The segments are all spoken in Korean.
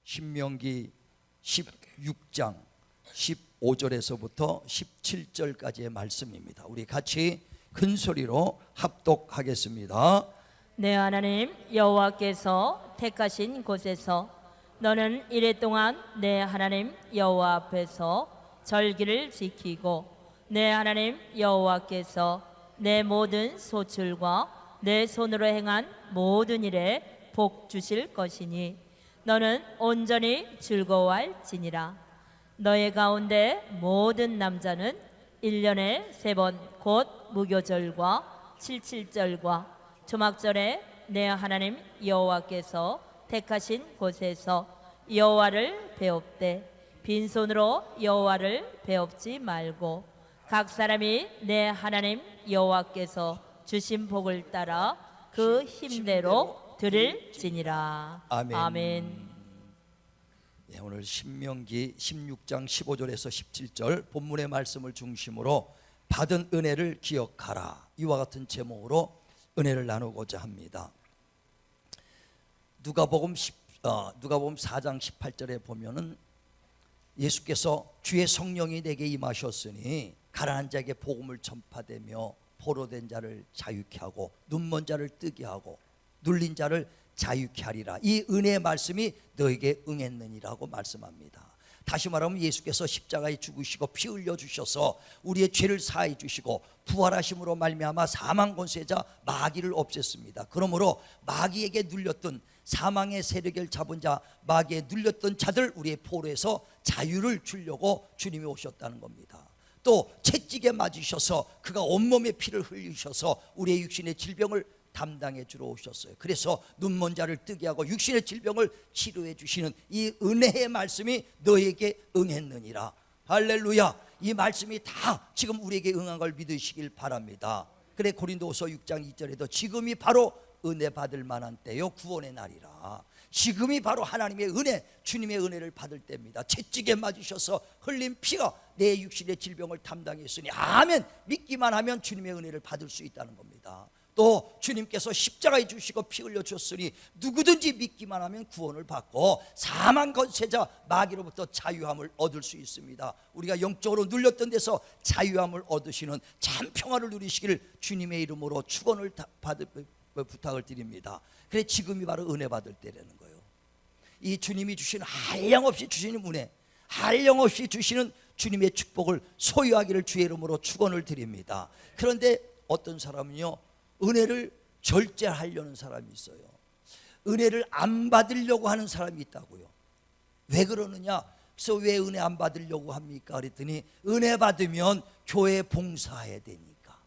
신명기 16장 15절에서부터 17절까지의 말씀입니다. 우리 같이 큰 소리로 합독하겠습니다. 내 하나님 여호와께서 택하신 곳에서 너는 이래 동안 내 하나님 여호와 앞에서 절기를 지키고 내 하나님 여호와께서 내 모든 소출과 내 손으로 행한 모든 일에 복 주실 것이니 너는 온전히 즐거워할지니라. 너의 가운데 모든 남자는 1년에 3번 곧 무교절과 칠칠절과 초막절에 내 하나님 여호와께서 택하신 곳에서 여호와를 배웁되 빈손으로 여호와를 배웁지 말고 각 사람이 내 하나님 여호와께서 주신 복을 따라 그 힘대로 드릴지니라. 아멘. 네, 오늘 신명기 16장 15절에서 17절 본문의 말씀을 중심으로 받은 은혜를 기억하라, 이와 같은 제목으로 은혜를 나누고자 합니다. 누가복음 4장 18절에 보면은 예수께서 주의 성령이 내게 임하셨으니 가난한 자에게 복음을 전파되며 포로된 자를 자유케 하고 눈먼 자를 뜨게 하고 눌린 자를 자유케 하리라. 이 은혜의 말씀이 너에게 응했느니라고 말씀합니다. 다시 말하면 예수께서 십자가에 죽으시고 피 흘려 주셔서 우리의 죄를 사해 주시고 부활하심으로 말미암아 사망 권세자 마귀를 없앴습니다. 그러므로 마귀에게 눌렸던, 사망의 세력을 잡은 자, 마귀에 눌렸던 자들, 우리의 포로에서 자유를 주려고 주님이 오셨다는 겁니다. 또 채찍에 맞으셔서 그가 온몸에 피를 흘리셔서 우리의 육신의 질병을 담당해 주러 오셨어요. 그래서 눈먼 자를 뜨게 하고 육신의 질병을 치료해 주시는 이 은혜의 말씀이 너에게 응했느니라. 할렐루야. 이 말씀이 다 지금 우리에게 응한 걸 믿으시길 바랍니다. 그래 고린도후서 6장 2절에도 지금이 바로 은혜 받을 만한 때요 구원의 날이라. 지금이 바로 하나님의 은혜, 주님의 은혜를 받을 때입니다. 채찍에 맞으셔서 흘린 피가 내 육신의 질병을 담당했으니 아멘. 믿기만 하면 주님의 은혜를 받을 수 있다는 겁니다. 또 주님께서 십자가에 주시고 피 흘려 주셨으니 누구든지 믿기만 하면 구원을 받고 사망 권세자 마귀로부터 자유함을 얻을 수 있습니다. 우리가 영적으로 눌렸던 데서 자유함을 얻으시는 참 평화를 누리시기를 주님의 이름으로 축원을 부탁을 드립니다. 그래 지금이 바로 은혜 받을 때라는 거예요. 이 주님이 주시는 한량없이 주시는 은혜, 한량없이 주시는 주님의 축복을 소유하기를 주의 이름으로 축원을 드립니다. 그런데 어떤 사람은요, 은혜를 절제하려는 사람이 있어요. 은혜를 안 받으려고 하는 사람이 있다고요. 왜 그러느냐? 그래서 왜 은혜 안 받으려고 합니까? 그랬더니 은혜 받으면 교회 봉사해야 되니까,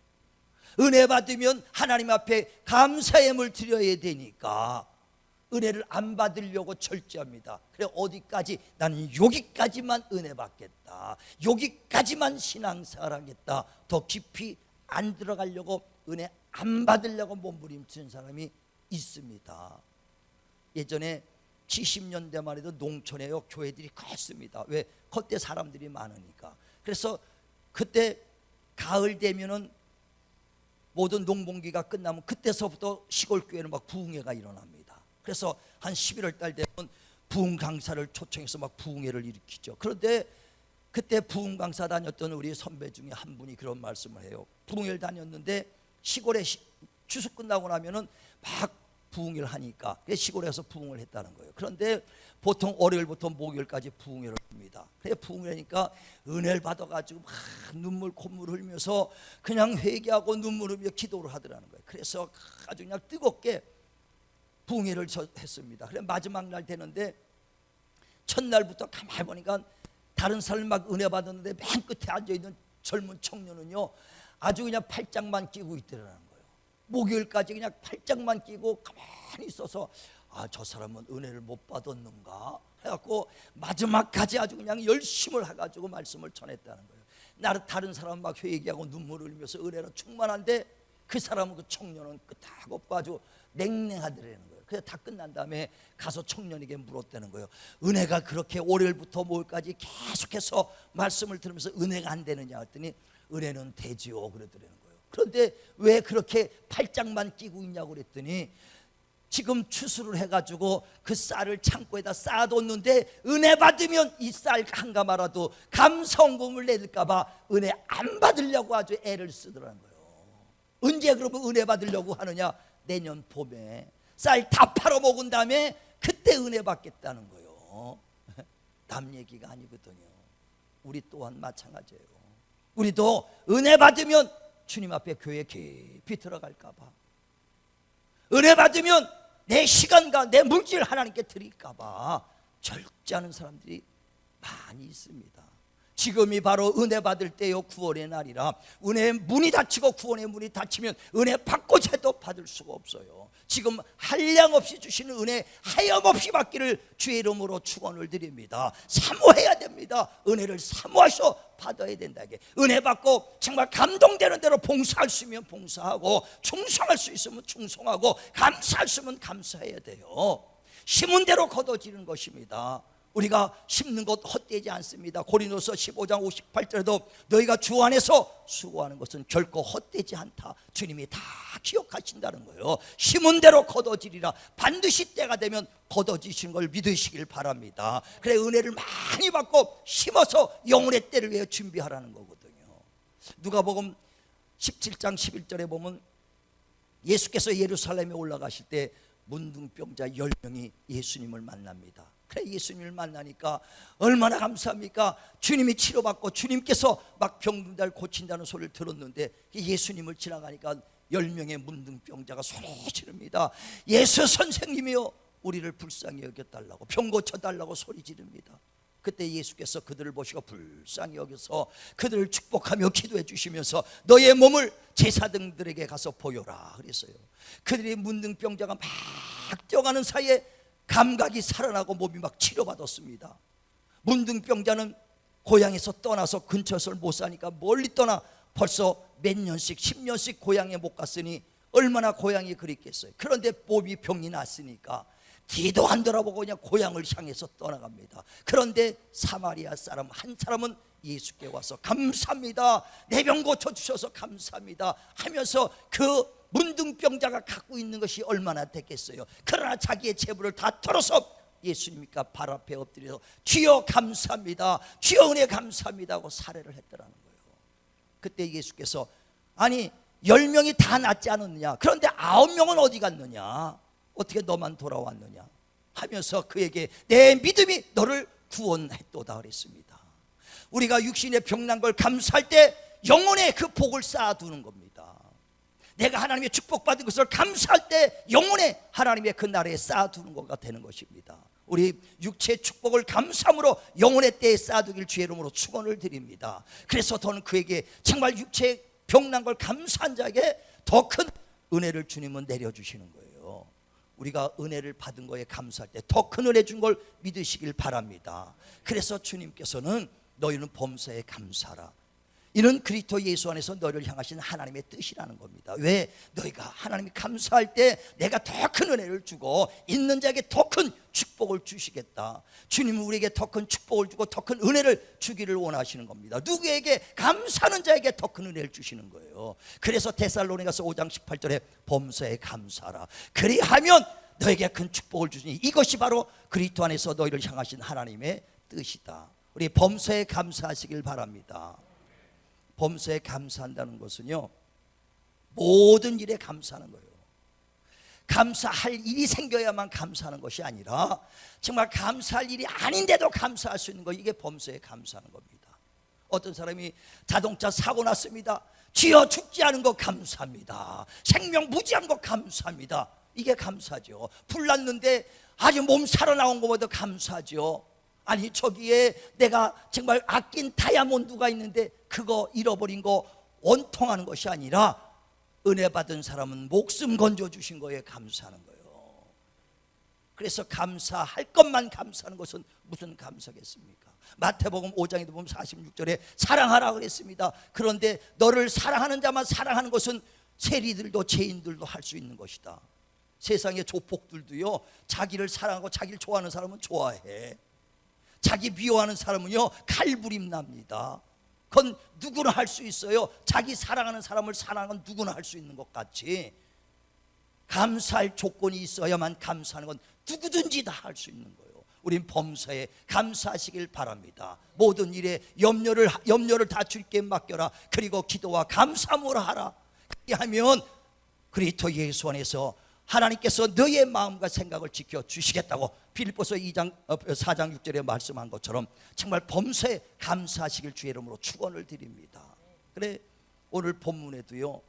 은혜 받으면 하나님 앞에 감사의 예물 드려야 되니까 은혜를 안 받으려고 절제합니다. 그래 어디까지? 나는 여기까지만 은혜 받겠다, 여기까지만 신앙생활하겠다, 더 깊이 안 들어가려고, 은혜 안 받으려고 몸부림치는 사람이 있습니다. 예전에 70년대만 해도 농촌에요 교회들이 컸습니다. 왜? 그때 사람들이 많으니까. 그래서 그때 가을 되면은 모든 농번기가 끝나면 그때서부터 시골 교회는 막 부흥회가 일어납니다. 그래서 한 11월 달 되면 부흥 강사를 초청해서 막 부흥회를 일으키죠. 그런데 그때 부흥 강사 다녔던 우리 선배 중에 한 분이 그런 말씀을 해요. 부흥회를 다녔는데 시골에 추수 끝나고 나면은 막 부흥회를 하니까 시골에서 부흥을 했다는 거예요. 그런데 보통 월요일부터 목요일까지 부흥회를 합니다. 그래 부흥회니까 은혜를 받아가지고 막 눈물 콧물 흘리면서 그냥 회개하고 눈물 흘리며 기도를 하더라는 거예요. 그래서 아주 그냥 뜨겁게 부흥회를 했습니다. 그래 마지막 날 되는데 첫날부터 가만히 보니까 다른 사람 막 은혜 받았는데 맨 끝에 앉아있는 젊은 청년은요 아주 그냥 팔짱만 끼고 있더라는 거예요. 목요일까지 그냥 팔짱만 끼고 가만히 있어서 저 사람은 은혜를 못 받았는가 해갖고 마지막까지 아주 그냥 열심을 해가지고 말씀을 전했다는 거예요. 나를 다른 사람 막 회개하고 눈물을 흘리면서 은혜로 충만한데 그 사람은, 그 청년은 끄떡없고 아주 냉랭하더라는 거예요. 그래서 다 끝난 다음에 가서 청년에게 물었다는 거예요. 은혜가 그렇게 월요일부터 목요일까지 계속해서 말씀을 들으면서 은혜가 안 되느냐 했더니 은혜는 되지요 그러더라는 거예요. 그런데 왜 그렇게 팔짱만 끼고 있냐고 그랬더니 지금 추수를 해가지고 그 쌀을 창고에다 쌓아뒀는데 은혜 받으면 이 쌀 한 가마라도 감성금을 내릴까봐 은혜 안 받으려고 아주 애를 쓰더라는 거예요. 언제 그러면 은혜 받으려고 하느냐? 내년 봄에 쌀 다 팔아먹은 다음에 그때 은혜 받겠다는 거예요. 남 얘기가 아니거든요. 우리 또한 마찬가지예요. 우리도 은혜 받으면 주님 앞에 교회 깊이 들어갈까봐, 은혜 받으면 내 시간과 내 물질 하나님께 드릴까봐 절제하는 사람들이 많이 있습니다. 지금이 바로 은혜 받을 때요, 구원의 날이라. 은혜의 문이 닫히고 구원의 문이 닫히면 은혜 받고자 해도 받을 수가 없어요. 지금 한량없이 주시는 은혜 하염없이 받기를 주의 이름으로 축원을 드립니다. 사모해야 됩니다. 은혜를 사모하셔 받아야 된다. 은혜 받고 정말 감동되는 대로 봉사할 수 있으면 봉사하고, 충성할 수 있으면 충성하고, 감사할 수 있으면 감사해야 돼요. 심은 대로 거둬지는 것입니다. 우리가 심는 것 헛되지 않습니다. 고린도서 15장 58절에도 너희가 주 안에서 수고하는 것은 결코 헛되지 않다, 주님이 다 기억하신다는 거예요. 심은 대로 거둬지리라. 반드시 때가 되면 거둬지시는 걸 믿으시길 바랍니다. 그래, 은혜를 많이 받고 심어서 영혼의 때를 위해 준비하라는 거거든요. 누가복음 17장 11절에 보면 예수께서 예루살렘에 올라가실 때 문둥병자 10명이 예수님을 만납니다. 그래, 예수님을 만나니까 얼마나 감사합니까? 주님이 치료받고 주님께서 막 병든자를 고친다는 소리를 들었는데 예수님을 지나가니까 10명의 문둥병자가 소리 지릅니다. 예수 선생님이여, 우리를 불쌍히 여겨달라고, 병 고쳐달라고 소리 지릅니다. 그때 예수께서 그들을 보시고 불쌍히 여겨서 그들을 축복하며 기도해 주시면서 너의 몸을 제사장들에게 가서 보여라 그랬어요. 그들이 문둥병자가 막 뛰어가는 사이에 감각이 살아나고 몸이 막 치료받았습니다. 문둥병자는 고향에서 떠나서 근처에서 못 사니까 멀리 떠나 벌써 몇 년씩 10년씩 고향에 못 갔으니 얼마나 고향이 그립겠어요. 그런데 몸이 병이 났으니까 뒤도 안 돌아보고 그냥 고향을 향해서 떠나갑니다. 그런데 사마리아 사람 한 사람은 예수께 와서 감사합니다, 내 병 고쳐주셔서 감사합니다 하면서 그 문둥병자가 갖고 있는 것이 얼마나 됐겠어요. 그러나 자기의 재물을 다 털어서 예수님과 발 앞에 엎드려서 주여 감사합니다, 주여 은혜 감사합니다 하고 살해를 했더라는 거예요. 그때 예수께서 아니 10명이 다 낫지 않았느냐, 그런데 9명은 어디 갔느냐, 어떻게 너만 돌아왔느냐 하면서 그에게 내 믿음이 너를 구원했도다 그랬습니다. 우리가 육신의 병난 걸 감사할 때 영혼의 그 복을 쌓아두는 겁니다. 내가 하나님의 축복받은 것을 감사할 때 영혼의 하나님의 그 나라에 쌓아두는 것가 되는 것입니다. 우리 육체의 축복을 감사함으로 영혼의 때에 쌓아두길 주의 이름으로 축원을 드립니다. 그래서 저는 그에게 정말 육체의 병난 걸 감사한 자에게 더 큰 은혜를 주님은 내려주시는 거예요. 우리가 은혜를 받은 거에 감사할 때 더 큰 은혜 준 걸 믿으시길 바랍니다. 그래서 주님께서는 너희는 범사에 감사하라, 이는 그리스도 예수 안에서 너희를 향하신 하나님의 뜻이라는 겁니다. 왜? 너희가 하나님이 감사할 때 내가 더 큰 은혜를 주고 있는 자에게 더 큰 축복을 주시겠다. 주님은 우리에게 더 큰 축복을 주고 더 큰 은혜를 주기를 원하시는 겁니다. 누구에게? 감사하는 자에게 더 큰 은혜를 주시는 거예요. 그래서 데살로니가서 5장 18절에 범사에 감사하라, 그리하면 너에게 큰 축복을 주시니 이것이 바로 그리스도 안에서 너희를 향하신 하나님의 뜻이다. 우리 범사에 감사하시길 바랍니다. 범사에 감사한다는 것은요, 모든 일에 감사하는 거예요. 감사할 일이 생겨야만 감사하는 것이 아니라 정말 감사할 일이 아닌데도 감사할 수 있는 것, 이게 범사에 감사하는 겁니다. 어떤 사람이 자동차 사고 났습니다. 주여 죽지 않은 것 감사합니다, 생명 무지한 것 감사합니다, 이게 감사죠. 불 났는데 아주 몸 살아나온 것보다 감사죠. 아니 저기에 내가 정말 아낀 다이아몬드가 있는데 그거 잃어버린 거 원통하는 것이 아니라 은혜 받은 사람은 목숨 건져주신 거에 감사하는 거예요. 그래서 감사할 것만 감사하는 것은 무슨 감사겠습니까? 마태복음 5장에도 보면 46절에 사랑하라 그랬습니다. 그런데 너를 사랑하는 자만 사랑하는 것은 세리들도 죄인들도 할 수 있는 것이다. 세상의 조폭들도요, 자기를 사랑하고 자기를 좋아하는 사람은 좋아해, 자기 미워하는 사람은요 칼부림 납니다. 그건 누구나 할 수 있어요. 자기 사랑하는 사람을 사랑하는 누구나 할 수 있는 것 같이 감사할 조건이 있어야만 감사하는 건 누구든지 다 할 수 있는 거예요. 우린 범사에 감사하시길 바랍니다. 모든 일에 염려를 다 주께 맡겨라. 그리고 기도와 감사함으로 하라. 그렇게 하면 그리스도 예수 안에서 하나님께서 너의 마음과 생각을 지켜주시겠다고 빌립보서 4장 6절에 말씀한 것처럼 정말 범사에 감사하시길 주의 이름으로 축원을 드립니다. 그래, 오늘 본문에도요,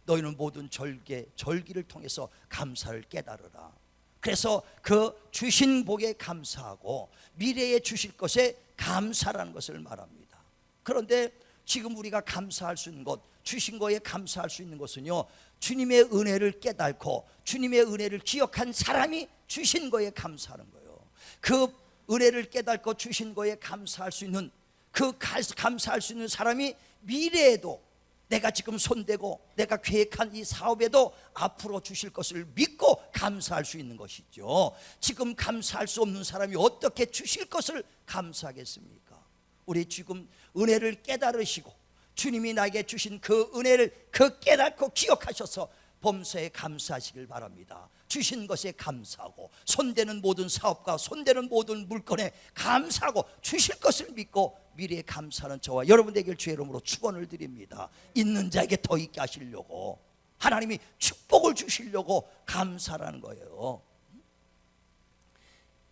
너희는 모든 절기를 통해서 감사를 깨달으라. 그래서 그 주신 복에 감사하고 미래에 주실 것에 감사라는 것을 말합니다. 그런데 지금 우리가 감사할 수 있는 것, 주신 거에 감사할 수 있는 것은요, 주님의 은혜를 깨닫고 주님의 은혜를 기억한 사람이 주신 거에 감사하는 거예요. 그 은혜를 깨닫고 주신 거에 감사할 수 있는, 그 감사할 수 있는 사람이 미래에도 내가 지금 손대고 내가 계획한 이 사업에도 앞으로 주실 것을 믿고 감사할 수 있는 것이죠. 지금 감사할 수 없는 사람이 어떻게 주실 것을 감사하겠습니까? 우리 지금 은혜를 깨달으시고 주님이 나에게 주신 그 은혜를 깨닫고 기억하셔서 범사에 감사하시길 바랍니다. 주신 것에 감사하고 손대는 모든 사업과 손대는 모든 물건에 감사하고 주실 것을 믿고 미래에 감사하는 저와 여러분 되길 주의 이름으로 축원을 드립니다. 있는 자에게 더 있게 하시려고, 하나님이 축복을 주시려고 감사라는 거예요.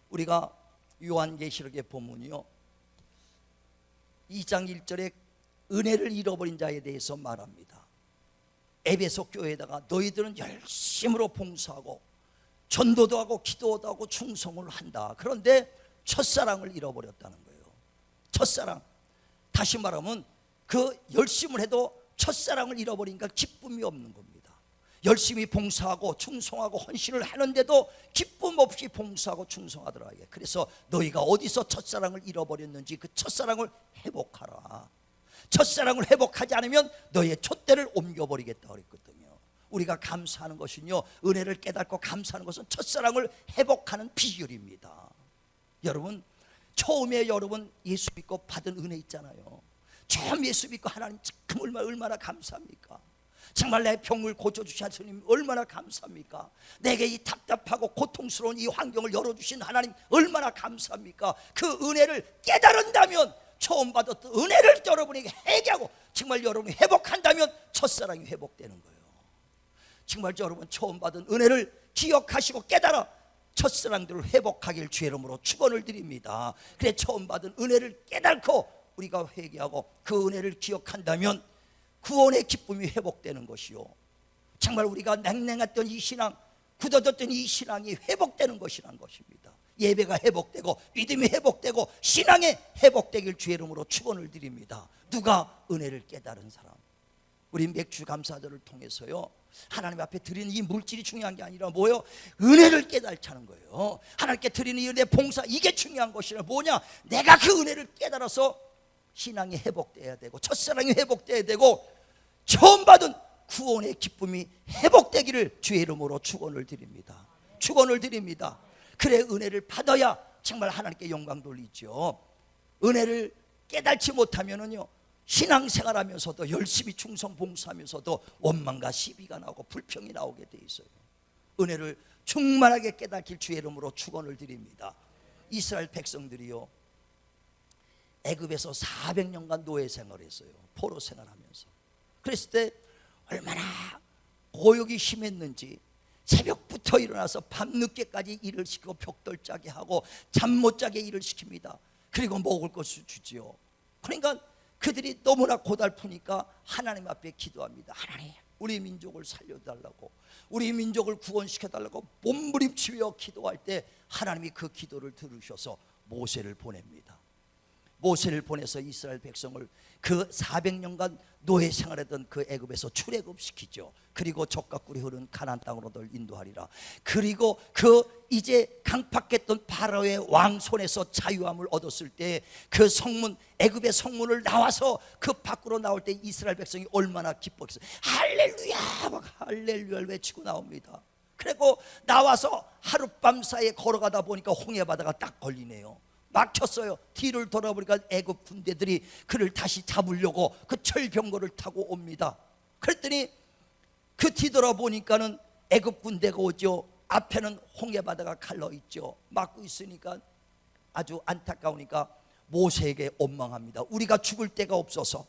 우리가 요한계시록의 본문이요, 2장 1절에 은혜를 잃어버린 자에 대해서 말합니다. 에베소 교회에다가 너희들은 열심으로 봉사하고 전도도 하고 기도도 하고 충성을 한다. 그런데 첫사랑을 잃어버렸다는 거예요. 첫사랑, 다시 말하면 그 열심을 해도 첫사랑을 잃어버리니까 기쁨이 없는 겁니다. 열심히 봉사하고 충성하고 헌신을 하는데도 기쁨 없이 봉사하고 충성하더라. 그래서 너희가 어디서 첫사랑을 잃어버렸는지 그 첫사랑을 회복하라. 첫사랑을 회복하지 않으면 너의 촛대를 옮겨버리겠다 그랬거든요. 우리가 감사하는 것은요, 은혜를 깨닫고 감사하는 것은 첫사랑을 회복하는 비결입니다. 여러분, 처음에 여러분 예수 믿고 받은 은혜 있잖아요. 처음 예수 믿고 하나님 참 얼마나 감사합니까? 정말 내 병을 고쳐주신 하나님 얼마나 감사합니까? 내게 이 답답하고 고통스러운 이 환경을 열어주신 하나님 얼마나 감사합니까? 그 은혜를 깨달은다면, 처음 받았던 은혜를 여러분에게 회개하고 정말 여러분이 회복한다면 첫사랑이 회복되는 거예요. 정말 여러분 처음 받은 은혜를 기억하시고 깨달아 첫사랑들을 회복하길 주의 이름으로 축원을 드립니다. 그래, 처음 받은 은혜를 깨닫고 우리가 회개하고 그 은혜를 기억한다면 구원의 기쁨이 회복되는 것이요, 정말 우리가 냉랭했던 이 신앙, 굳어졌던 이 신앙이 회복되는 것이란 것입니다. 예배가 회복되고 믿음이 회복되고 신앙이 회복되길 주의 이름으로 축원을 드립니다. 누가? 은혜를 깨달은 사람. 우리 맥주 감사절을 통해서요, 하나님 앞에 드리는 이 물질이 중요한 게 아니라 뭐예요? 은혜를 깨달자는 거예요. 하나님께 드리는 이 은혜 봉사, 이게 중요한 것이라. 뭐냐? 내가 그 은혜를 깨달아서 신앙이 회복돼야 되고 첫사랑이 회복돼야 되고 처음 받은 구원의 기쁨이 회복되기를 주의 이름으로 축원을 드립니다. 축원을 드립니다. 그래, 은혜를 받아야 정말 하나님께 영광 돌리죠. 은혜를 깨달지 못하면은요, 신앙생활하면서도 열심히 충성 봉사하면서도 원망과 시비가 나오고 불평이 나오게 돼 있어요. 은혜를 충만하게 깨닫길 주의 이름으로 축원을 드립니다. 이스라엘 백성들이요, 애굽에서 400년간 노예 생활했어요. 포로 생활하면서. 그랬을 때 얼마나 고역이 심했는지 새벽부터 일어나서 밤늦게까지 일을 시키고 벽돌 짜게 하고 잠 못 자게 일을 시킵니다. 그리고 먹을 것을 주지요. 그러니까 그들이 너무나 고달프니까 하나님 앞에 기도합니다. 하나님, 우리 민족을 살려달라고, 우리 민족을 구원시켜달라고 몸부림치며 기도할 때 하나님이 그 기도를 들으셔서 모세를 보냅니다. 모세를 보내서 이스라엘 백성을 그 400년간 노예 생활했던 그 애굽에서 출애굽시키죠. 그리고 적과 꿀이 흐른 가나안 땅으로 널 인도하리라. 그리고 그 이제 강팍했던 바로의 왕 손에서 자유함을 얻었을 때 그 성문, 애굽의 성문을 나와서 그 밖으로 나올 때 이스라엘 백성이 얼마나 기뻤어요. 할렐루야 막 할렐루야를 외치고 나옵니다. 그리고 나와서 하룻밤 사이에 걸어가다 보니까 홍해 바다가 딱 걸리네요. 막혔어요. 뒤를 돌아보니까 애굽 군대들이 그를 다시 잡으려고 그 철병거를 타고 옵니다. 그랬더니 그 뒤돌아보니까는 애굽 군대가 오죠. 앞에는 홍해바다가 갈라 있죠. 막고 있으니까 아주 안타까우니까 모세에게 원망합니다. 우리가 죽을 데가 없어서,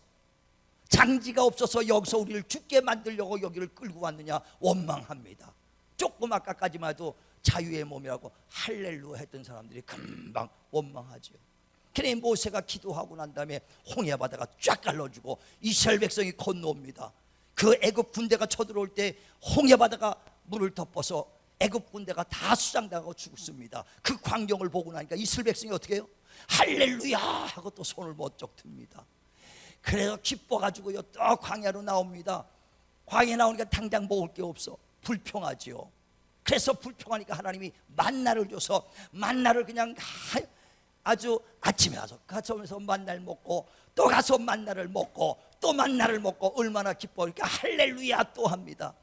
장지가 없어서 여기서 우리를 죽게 만들려고 여기를 끌고 왔느냐 원망합니다. 조금 아까까지만 해도 자유의 몸이라고 할렐루야 했던 사람들이 금방 원망하죠. 그래 모세가 기도하고 난 다음에 홍해바다가 쫙 갈라주고 이스라엘 백성이 건너옵니다. 그 애굽 군대가 쳐들어올 때 홍해바다가 물을 덮어서 애굽 군대가 다 수장당하고 죽습니다. 그 광경을 보고 나니까 이스라엘 백성이 어떻게 해요? 할렐루야 하고 또 손을 번쩍 듭니다. 그래서 기뻐가지고요 또 광야로 나옵니다. 광야에 나오니까 당장 먹을 게 없어. 불평하지요. 그래서 불평하니까 하나님이 만나를 줘서 만나를 그냥 아주 아침에 가서 만나를 먹고 또 가서 만나를 먹고 또 만나를 먹고 얼마나 기뻐하니까 할렐루야 또 합니다.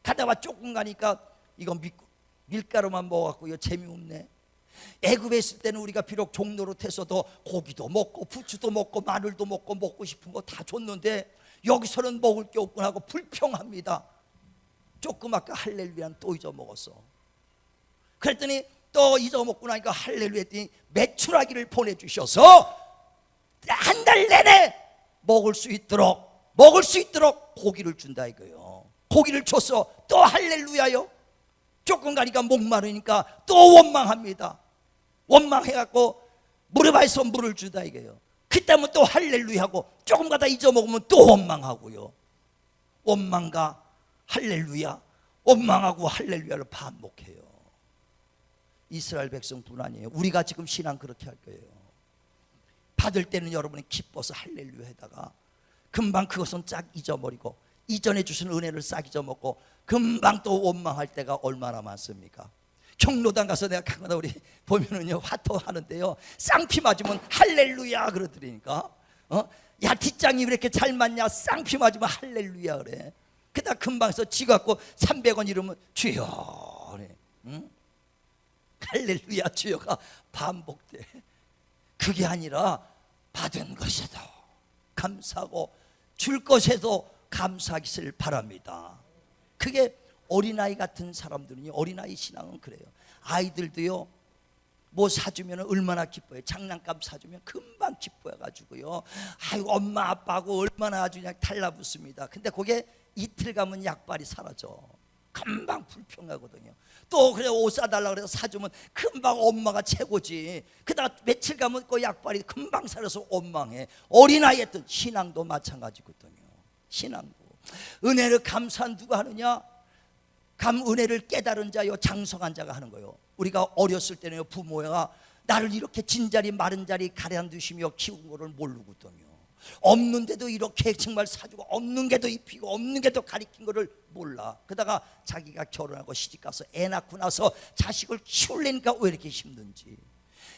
가다가 조금 가니까 이거 밀가루만 먹어갖고요 재미없네. 애굽에 있을 때는 우리가 비록 종로로 태서도 고기도 먹고 부추도 먹고 마늘도 먹고 싶은 거 다 줬는데 여기서는 먹을 게 없구나 하고 불평합니다. 조금 아까 할렐루야는 또 잊어먹었어. 그랬더니 또 잊어먹고 나니까 할렐루야 했더니 메추라기를 보내주셔서 한 달 내내 먹을 수 있도록 고기를 준다 이거요. 고기를 줘서 또 할렐루야요. 조금 가니까 목마르니까 또 원망합니다. 원망해갖고 무릎에서 물을 주다 이거요. 그때면 또 할렐루야 하고 조금 가다 잊어먹으면 또 원망하고요. 원망과 할렐루야, 원망하고 할렐루야를 반복해요. 이스라엘 백성뿐 아니에요. 우리가 지금 신앙 그렇게 할 거예요. 받을 때는 여러분이 기뻐서 할렐루야 하다가 금방 그것은 쫙 잊어버리고 이전에 주신 은혜를 싹 잊어먹고 금방 또 원망할 때가 얼마나 많습니까? 경로당 가서 내가 가끔가다 우리 보면은요 화토 하는데요 쌍피 맞으면 할렐루야 그러더니까 야 뒷장이 왜 이렇게 잘 맞냐 쌍피 맞으면 할렐루야 그래. 그다 금방서 지 갖고 300원 이러면 주여 그래. 응? 할렐루야 주여가 반복돼. 그게 아니라 받은 것에도 감사하고 줄 것에도 감사하기를 바랍니다. 그게 어린아이 같은 사람들은요 어린아이 신앙은 그래요. 아이들도요 뭐 사주면 얼마나 기뻐요. 장난감 사주면 금방 기뻐해가지고요 아이고 엄마 아빠하고 얼마나 아주 그냥 달라붙습니다. 근데 그게 이틀 가면 약발이 사라져. 금방 불평하거든요. 또 그래 옷 사달라고 그래서 사주면 금방 엄마가 최고지. 그다가 며칠 가면 그 약발이 금방 사라져서 원망해. 어린아이 했던 신앙도 마찬가지거든요. 신앙도 은혜를 감사한 누가 하느냐? 은혜를 깨달은 자요 장성한 자가 하는 거예요. 우리가 어렸을 때는요 부모가 나를 이렇게 진자리 마른 자리 가라앉으시며 키운 거를 모르거든요. 없는데도 이렇게 정말 사주고 없는 게도 입히고 없는 게도 가리킨 거를 몰라. 그러다가 자기가 결혼하고 시집가서 애 낳고 나서 자식을 키우려니까 왜 이렇게 힘든지,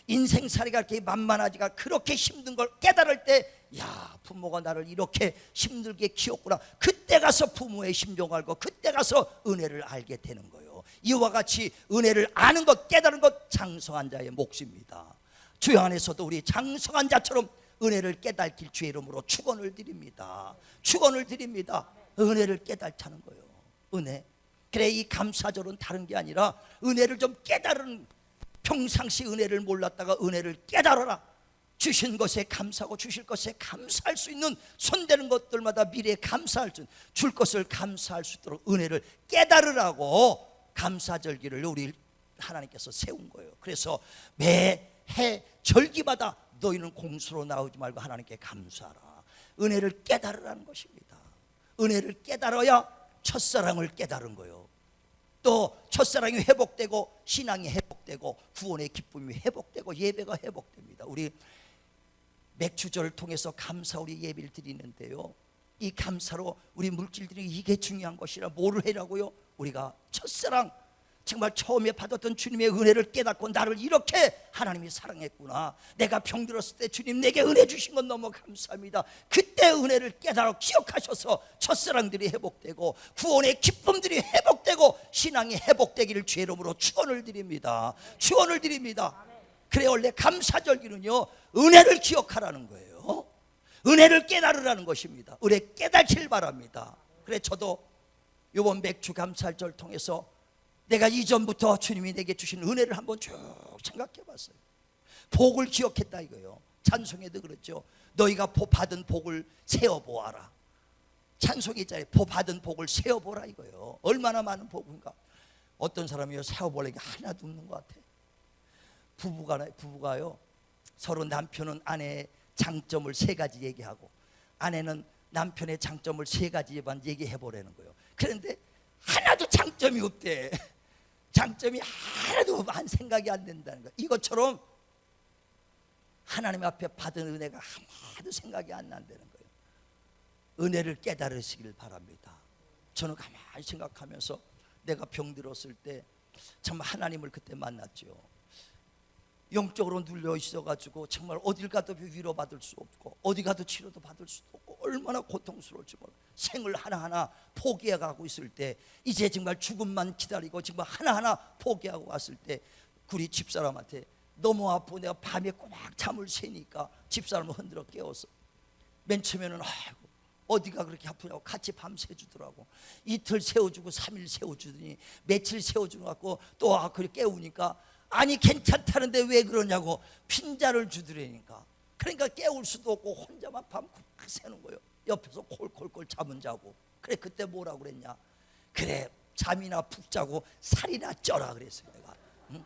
인생살이가 이렇게 만만하지가 그렇게 힘든 걸 깨달을 때 야 부모가 나를 이렇게 힘들게 키웠구나. 그때 가서 부모의 심정을 알고 그때 가서 은혜를 알게 되는 거예요. 이와 같이 은혜를 아는 것 깨달은 것 장성한 자의 몫입니다. 주여 안에서도 우리 장성한 자처럼 은혜를 깨닫길 주의 이름으로 축원을 드립니다. 축원을 드립니다. 은혜를 깨닫자는 거예요. 은혜. 그래 이 감사절은 다른 게 아니라 은혜를 좀 깨달은, 평상시 은혜를 몰랐다가 은혜를 깨달아라. 주신 것에 감사하고 주실 것에 감사할 수 있는 손대는 것들마다 미래에 감사할 수 있는, 줄 것을 감사할 수 있도록 은혜를 깨달으라고 감사절기를 우리 하나님께서 세운 거예요. 그래서 매해 절기마다 너희는 공수로 나오지 말고 하나님께 감사하라. 은혜를 깨달으라는 것입니다. 은혜를 깨달아야 첫사랑을 깨달은 거예요. 또 첫사랑이 회복되고 신앙이 회복되고 구원의 기쁨이 회복되고 예배가 회복됩니다. 우리 맥주절을 통해서 감사 우리 예배를 드리는데요, 이 감사로 우리 물질들이 이게 중요한 것이라 뭐를 해라고요? 우리가 첫사랑, 정말 처음에 받았던 주님의 은혜를 깨닫고 나를 이렇게 하나님이 사랑했구나, 내가 병들었을 때 주님 내게 은혜 주신 건 너무 감사합니다. 그때 은혜를 깨달아 기억하셔서 첫사랑들이 회복되고 구원의 기쁨들이 회복되고 신앙이 회복되기를 주의 이름으로 축원을 드립니다. 축원을 드립니다. 그래 원래 감사절기는요 은혜를 기억하라는 거예요. 은혜를 깨달으라는 것입니다. 은혜 깨닫길 바랍니다. 그래 저도 이번 맥주 감사절을 통해서 내가 이전부터 주님이 내게 주신 은혜를 한번 쭉 생각해 봤어요. 복을 기억했다 이거예요. 찬송에도 그렇죠. 너희가 받은 복을 세어보아라. 찬송에 있잖아요. 받은 복을 세어보라 이거예요. 얼마나 많은 복인가. 어떤 사람이요 세어보려니까 하나도 없는 것 같아. 부부가요 서로 남편은 아내의 장점을 3가지 얘기하고 아내는 남편의 장점을 3가지만 얘기해 보라는 거예요. 그런데 하나도 장점이 없대. 장점이 하나도 한 생각이 안 된다는 거예요. 이것처럼 하나님 앞에 받은 은혜가 하나도 생각이 안 난다는 거예요. 은혜를 깨달으시길 바랍니다. 저는 가만히 생각하면서 내가 병들었을 때 정말 하나님을 그때 만났죠. 영적으로 눌려 있어가지고 정말 어딜 가도 위로받을 수 없고 어디 가도 치료도 받을 수도 없고 얼마나 고통스러울지 몰라. 생을 하나하나 포기해가고 있을 때 이제 정말 죽음만 기다리고 정말 하나하나 포기하고 왔을 때 우리 집사람한테 너무 아프고 내가 밤에 꼬박 잠을 새니까 집사람을 흔들어 깨웠어. 맨 처음에는 아이고 어디가 그렇게 아프냐고 같이 밤 새주더라고. 이틀 세워주고 3일 세워주더니 며칠 세워주고 갖고 또 그렇게 깨우니까 아니 괜찮다는데 왜 그러냐고 핀자를 주더라니까. 그러니까 깨울 수도 없고 혼자만 밤 꼬박 새는 거예요. 옆에서 콜콜콜 잠은 자고. 그래 그때 뭐라고 그랬냐. 그래 잠이나 푹 자고 살이나 쪄라 그랬어요 내가. 응?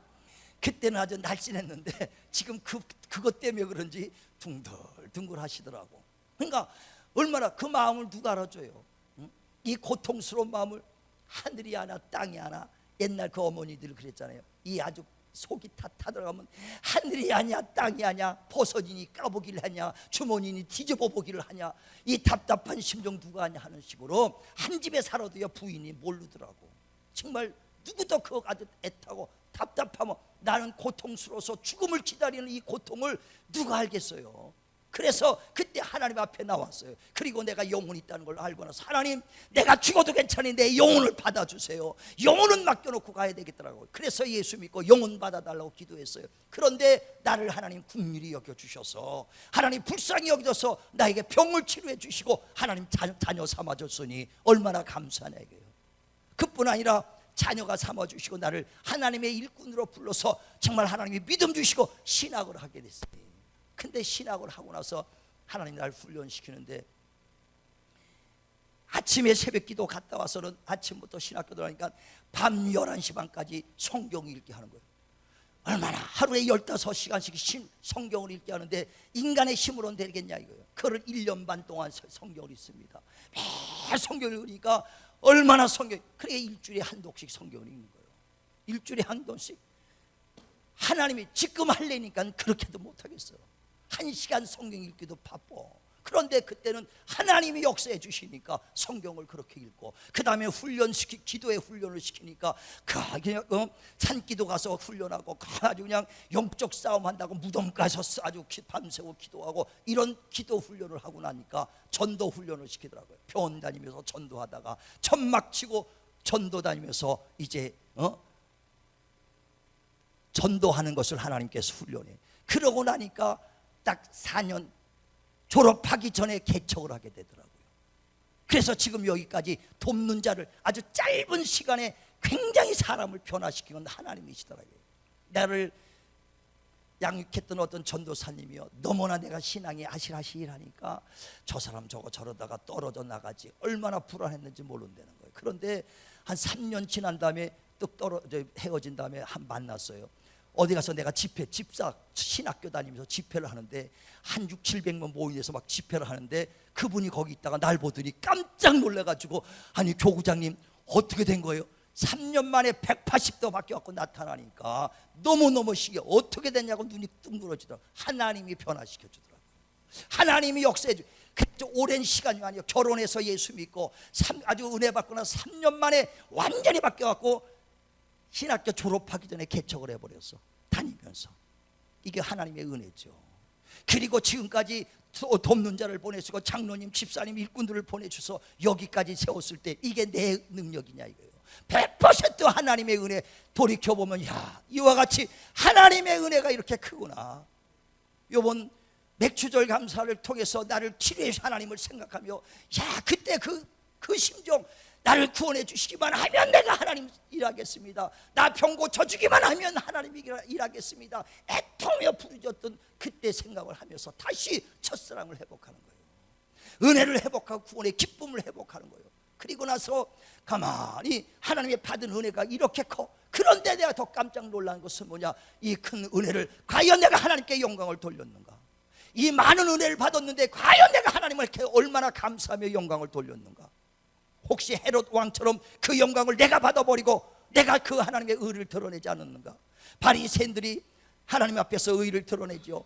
그때는 아주 날씬했는데 지금 그것 때문에 그런지 둥글둥글 하시더라고. 그러니까 얼마나 그 마음을 누가 알아줘요. 응? 이 고통스러운 마음을 하늘이 하나 땅이 하나. 옛날 그 어머니들 그랬잖아요. 이 아주 속이 타들어가면 하늘이 아니야 땅이 아니야 버섯이니 까보기를 하냐 주머니니 뒤집어 보기를 하냐 이 답답한 심정 누가 하냐 하는 식으로 한 집에 살아도요 부인이 모르더라고. 정말 누구도 그거 아주 애타고 답답하면 나는 고통스러워서 죽음을 기다리는 이 고통을 누가 알겠어요. 그래서 그때 하나님 앞에 나왔어요. 그리고 내가 영혼이 있다는 걸 알고 나서 하나님 내가 죽어도 괜찮으니 내 영혼을 받아주세요. 영혼은 맡겨놓고 가야 되겠더라고요. 그래서 예수 믿고 영혼 받아달라고 기도했어요. 그런데 나를 하나님 긍휼히 여겨주셔서 하나님 불쌍히 여겨서 나에게 병을 치료해 주시고 하나님 자녀 삼아줬으니 얼마나 감사하냐 이거예요. 그뿐 아니라 자녀가 삼아주시고 나를 하나님의 일꾼으로 불러서 정말 하나님이 믿음 주시고 신학을 하게 됐어요. 근데 신학을 하고 나서 하나님 나를 훈련시키는데 아침에 새벽기도 갔다 와서는 아침부터 신학교도 하니까 밤 11시 반까지 성경 읽게 하는 거예요. 얼마나 하루에 15시간씩 성경을 읽게 하는데 인간의 힘으로는 되겠냐 이거예요. 그걸 1년 반 동안 성경을 읽습니다. 매일 성경을 읽으니까 얼마나 그러니까 일주일에 한 독씩 성경을 읽는 거예요. 일주일에 한 독씩. 하나님이 지금 하려니까 그렇게도 못하겠어요. 1시간 성경 읽기도 바빠. 그런데 그때는 하나님이 역사해 주시니까 성경을 그렇게 읽고 그 다음에 기도에 훈련을 시키니까 산기도 가서 훈련하고 아주 그냥 영적 싸움 한다고 무덤 가서 아주 밤새고 기도하고 이런 기도 훈련을 하고 나니까 전도 훈련을 시키더라고요. 병원 다니면서 전도하다가 천막 치고 전도 다니면서 이제 전도하는 것을 하나님께서 훈련해. 그러고 나니까 딱 4년 졸업하기 전에 개척을 하게 되더라고요. 그래서 지금 여기까지 돕는 자를 아주 짧은 시간에 굉장히 사람을 변화시킨 건 하나님이시더라고요. 나를 양육했던 어떤 전도사님이요 너무나 내가 신앙이 아실아실하니까 저 사람 저거 저러다가 떨어져 나가지 얼마나 불안했는지 모른다는 거예요. 그런데 한 3년 지난 다음에 뚝 헤어진 다음에 한 만났어요. 어디 가서 내가 집사 신학교 다니면서 집회를 하는데 한 600~700명 모임에서 막 집회를 하는데 그분이 거기 있다가 날 보더니 깜짝 놀래가지고 아니 교구장님 어떻게 된 거예요? 3년 만에 180도 바뀌어갖고 나타나니까 너무너무 신기해. 어떻게 됐냐고 눈이 둥그러지더라고요. 하나님이 변화시켜주더라고요. 하나님이 역사해 주. 오랜 시간이 아니에요. 결혼해서 예수 믿고 아주 은혜 받고 나서 3년 만에 완전히 바뀌어갖고 신학교 졸업하기 전에 개척을 해버렸어. 다니면서. 이게 하나님의 은혜죠. 그리고 지금까지 돕는 자를 보내주고 장로님, 집사님, 일꾼들을 보내주셔서 여기까지 세웠을 때 이게 내 능력이냐 이거예요. 100% 하나님의 은혜. 돌이켜보면 야 이와 같이 하나님의 은혜가 이렇게 크구나. 요번 맥주절 감사를 통해서 나를 치료해 하나님을 생각하며 야 그때 그 심정 나를 구원해 주시기만 하면 내가 하나님 일하겠습니다. 나 병 고쳐주기만 하면 하나님이 일하겠습니다. 애통하며 부르짖었던 그때 생각을 하면서 다시 첫사랑을 회복하는 거예요. 은혜를 회복하고 구원의 기쁨을 회복하는 거예요. 그리고 나서 가만히 하나님의 받은 은혜가 이렇게 커. 그런데 내가 더 깜짝 놀란 것은 뭐냐, 이 큰 은혜를 과연 내가 하나님께 영광을 돌렸는가, 이 많은 은혜를 받았는데 과연 내가 하나님을 이렇게 얼마나 감사하며 영광을 돌렸는가. 혹시 헤롯 왕처럼 그 영광을 내가 받아버리고 내가 그 하나님의 의를 드러내지 않았는가. 바리새인들이 하나님 앞에서 의를 드러내죠.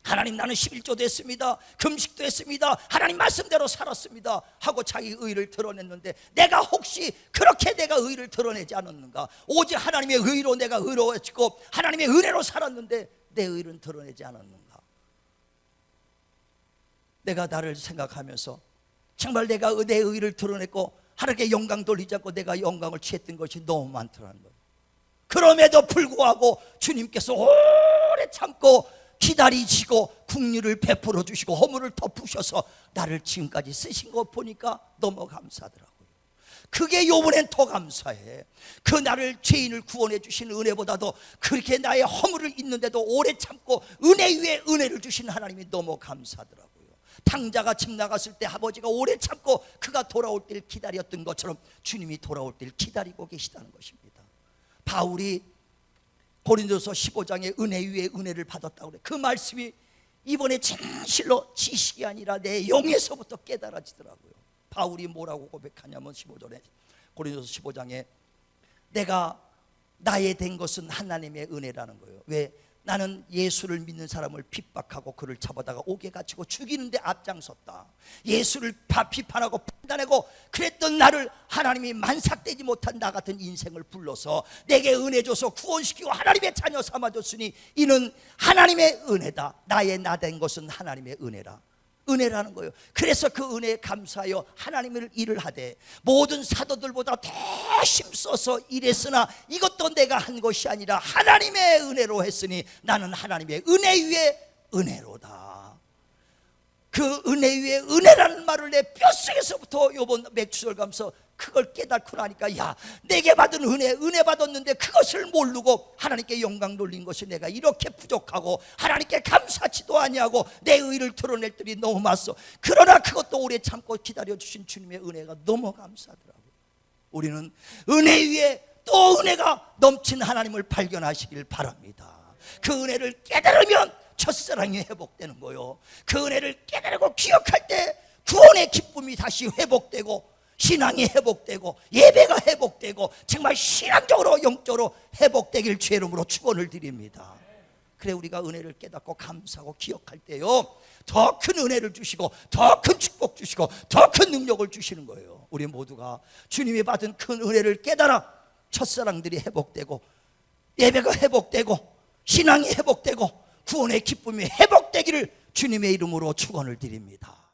하나님, 나는 11조도 했습니다, 금식도 했습니다, 하나님 말씀대로 살았습니다 하고 자기 의를 드러냈는데 내가 혹시 그렇게 내가 의를 드러내지 않았는가. 오직 하나님의 의로 내가 의로워지고 하나님의 은혜로 살았는데 내 의를 드러내지 않았는가. 내가 나를 생각하면서 정말 내가 내 의를 드러냈고 하나님께 영광 돌리지 않고 내가 영광을 취했던 것이 너무 많더라는 거예요. 그럼에도 불구하고 주님께서 오래 참고 기다리시고 긍휼을 베풀어 주시고 허물을 덮으셔서 나를 지금까지 쓰신 거 보니까 너무 감사하더라고요. 그게 요번엔 더 감사해. 그 나를 죄인을 구원해 주신 은혜보다도 그렇게 나의 허물을 있는데도 오래 참고 은혜 위에 은혜를 주신 하나님이 너무 감사하더라고요. 탕자가 집 나갔을 때 아버지가 오래 참고 그가 돌아올 때를 기다렸던 것처럼 주님이 돌아올 때를 기다리고 계시다는 것입니다. 바울이 고린도서 15장에 은혜 위에 은혜를 받았다고 그래. 그 말씀이 이번에 진실로 지식이 아니라 내 영에서부터 깨달아지더라고요. 바울이 뭐라고 고백하냐면 15절에, 고린도서 15장에 내가 나의 된 것은 하나님의 은혜라는 거예요. 왜? 나는 예수를 믿는 사람을 핍박하고 그를 잡아다가 옥에 갇히고 죽이는데 앞장섰다. 예수를 비판하고 판단하고 그랬던 나를 하나님이 만삭되지 못한 나 같은 인생을 불러서 내게 은혜 줘서 구원시키고 하나님의 자녀 삼아줬으니 이는 하나님의 은혜다. 나의 나 된 것은 하나님의 은혜라는 거예요. 그래서 그 은혜에 감사하여 하나님을 일을 하되 모든 사도들보다 더 힘써서 일했으나 이것도 내가 한 것이 아니라 하나님의 은혜로 했으니 나는 하나님의 은혜 위에 은혜로다. 그 은혜 위에 은혜라는 말을 내 뼛속에서부터 요번 맥주절 가면서 그걸 깨닫고 나니까, 야, 내게 받은 은혜 받았는데 그것을 모르고 하나님께 영광 돌린 것이 내가 이렇게 부족하고 하나님께 감사치도 아니하고 내 의를 드러낼 들이 너무 많소. 그러나 그것도 오래 참고 기다려주신 주님의 은혜가 너무 감사하더라고요. 우리는 은혜 위에 또 은혜가 넘친 하나님을 발견하시길 바랍니다. 그 은혜를 깨달으면 첫사랑이 회복되는 거요. 그 은혜를 깨달고 기억할 때 구원의 기쁨이 다시 회복되고 신앙이 회복되고 예배가 회복되고 정말 신앙적으로 영적으로 회복되길 주의 이름으로 축원을 드립니다. 그래, 우리가 은혜를 깨닫고 감사하고 기억할 때요 더 큰 은혜를 주시고 더 큰 축복 주시고 더 큰 능력을 주시는 거예요. 우리 모두가 주님이 받은 큰 은혜를 깨달아 첫사랑들이 회복되고 예배가 회복되고 신앙이 회복되고 구원의 기쁨이 회복되기를 주님의 이름으로 축원을 드립니다.